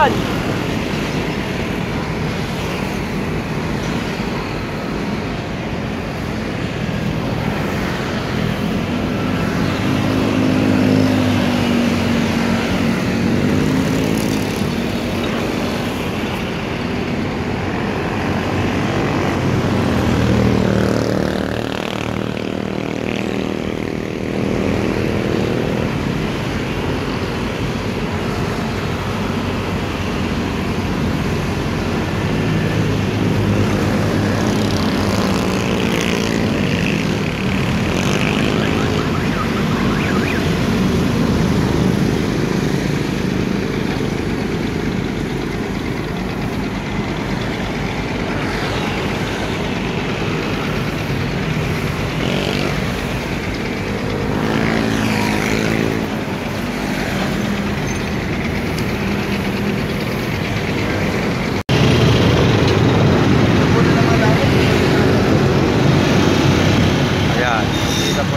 kababayan.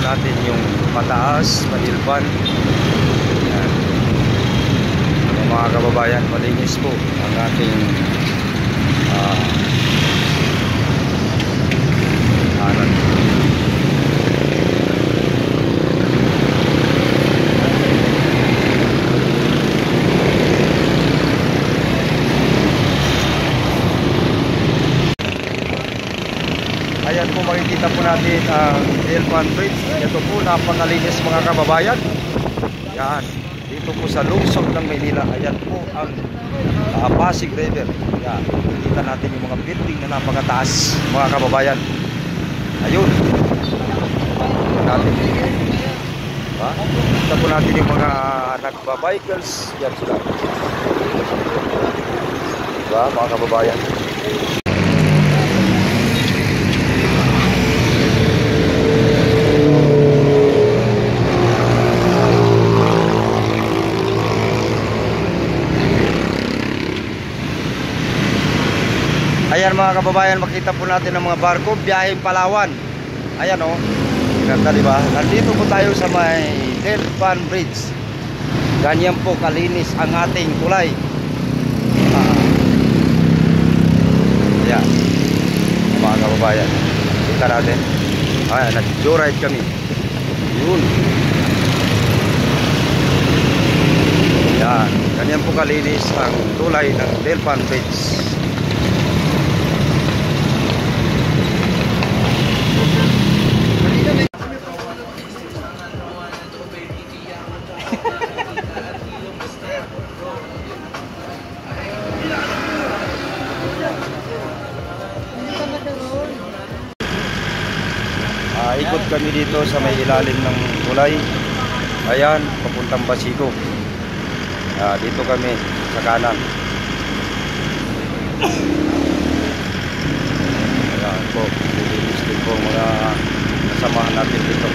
Natin yung pataas, Manilpan. Ayan. Mga kababayan, malinis po ang ating aral. Ayan po, makikita po natin ang Delpan Bridge. Ito po, napakalinis mga kababayan. Yan, dito po sa lungsod ng Maynila. Ayan po ang Pasig River. Yan, makikita natin yung mga building na napakataas mga kababayan. Ayun. Kita po natin yung mga nagbabikers. Yan sila. Diba mga kababayan? Ayan mga kababayan, makita po natin ang mga barko biyaheng Palawan. Ayan o, ganda diba? Nandito po tayo sa may Delpan Bridge. Ganyan po kalinis ang ating tulay. Ayan mga kababayan, kita natin. Ayan, nag-joyride kami. Yun. Ayan, ganyan po kalinis ang tulay ng Delpan Bridge. Ikot kami dito sa may ilalim ng tulay. Ayan, papuntang Basico. Dito kami sa kanan. Ayan po, lilinis din po mga kasamahan natin dito.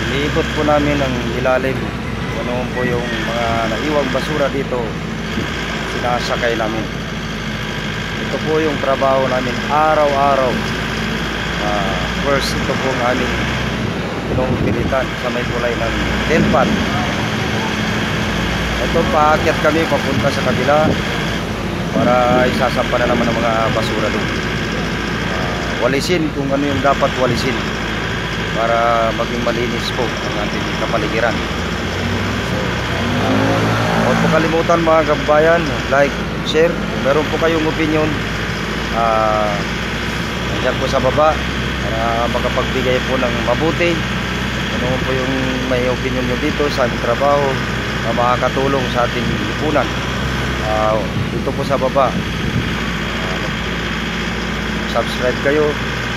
Iikot po namin ang ilalim. Ano po yung mga naiwang basura dito, sinasakay namin. Ito po yung trabaho namin araw-araw. First, ito po ang aming pinuupilitan sa may tulay ng Delpan. Ito, paakyat kami papunta sa kabila para isasampa na naman ang mga basura doon. Walisin kung ano yung dapat walisin para maging malinis po ang ating kapaligiran. Huwag po kalimutan mga kababayan, like, share. Kung meron po kayong opinion, nandiyan po sa baba para makapagbigay po ng mabuti. Ano po yung may opinion nyo dito sa ating trabaho na makakatulong sa ating lipunan. Dito po sa baba, subscribe kayo,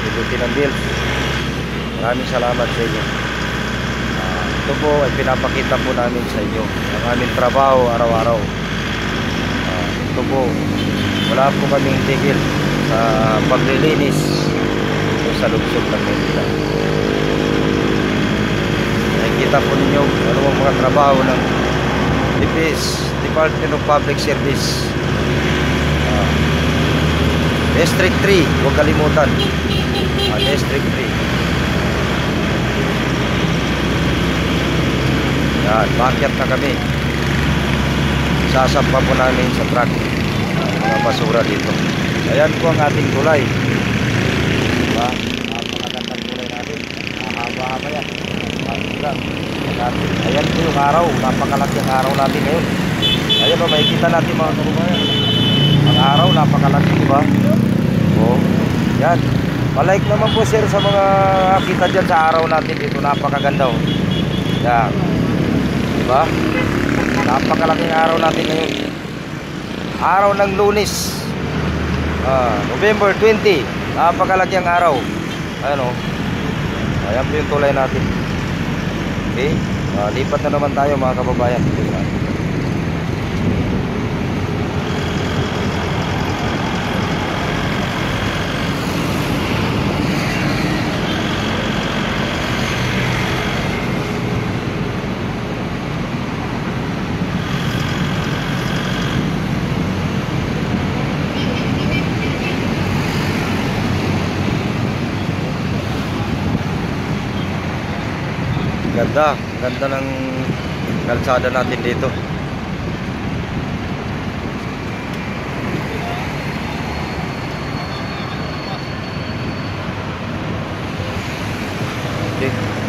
pindutin ang bell. Maraming salamat sa inyo. Ito po ay pinapakita po namin sa inyo ang aming trabaho araw-araw. Ito po, wala po kaming tigil sa paglilinis sa lungsod ng Maynila. Nakikita po ninyo ano ang mga trabaho ng DPS Department of Public Service. District 3, huwag kalimutan. District 3. Yan, backyard na kami. Sasampa po namin sa truck mga basura dito. Ayan po ang ating tulay. Diba? Napakagandang tulay natin. Mahaba-haba yan. Ayan po yung araw. Napakalaki ang araw natin ngayon. Ayan po, makikita natin mga kababayan. Ang araw, napakalaki, diba? O, yan. Palike naman po sir sa mga kita dyan sa araw natin dito. Napakaganda o. Yan. Diba? Napakalaking araw natin ngayon. Araw ng Lunes, November 20. Napakalaki ang araw. Ayan o. Ayan po yung tulay natin. Okay, lipat na naman tayo mga kababayan. Ganda, ganda ng kalsada natin dito. Okay.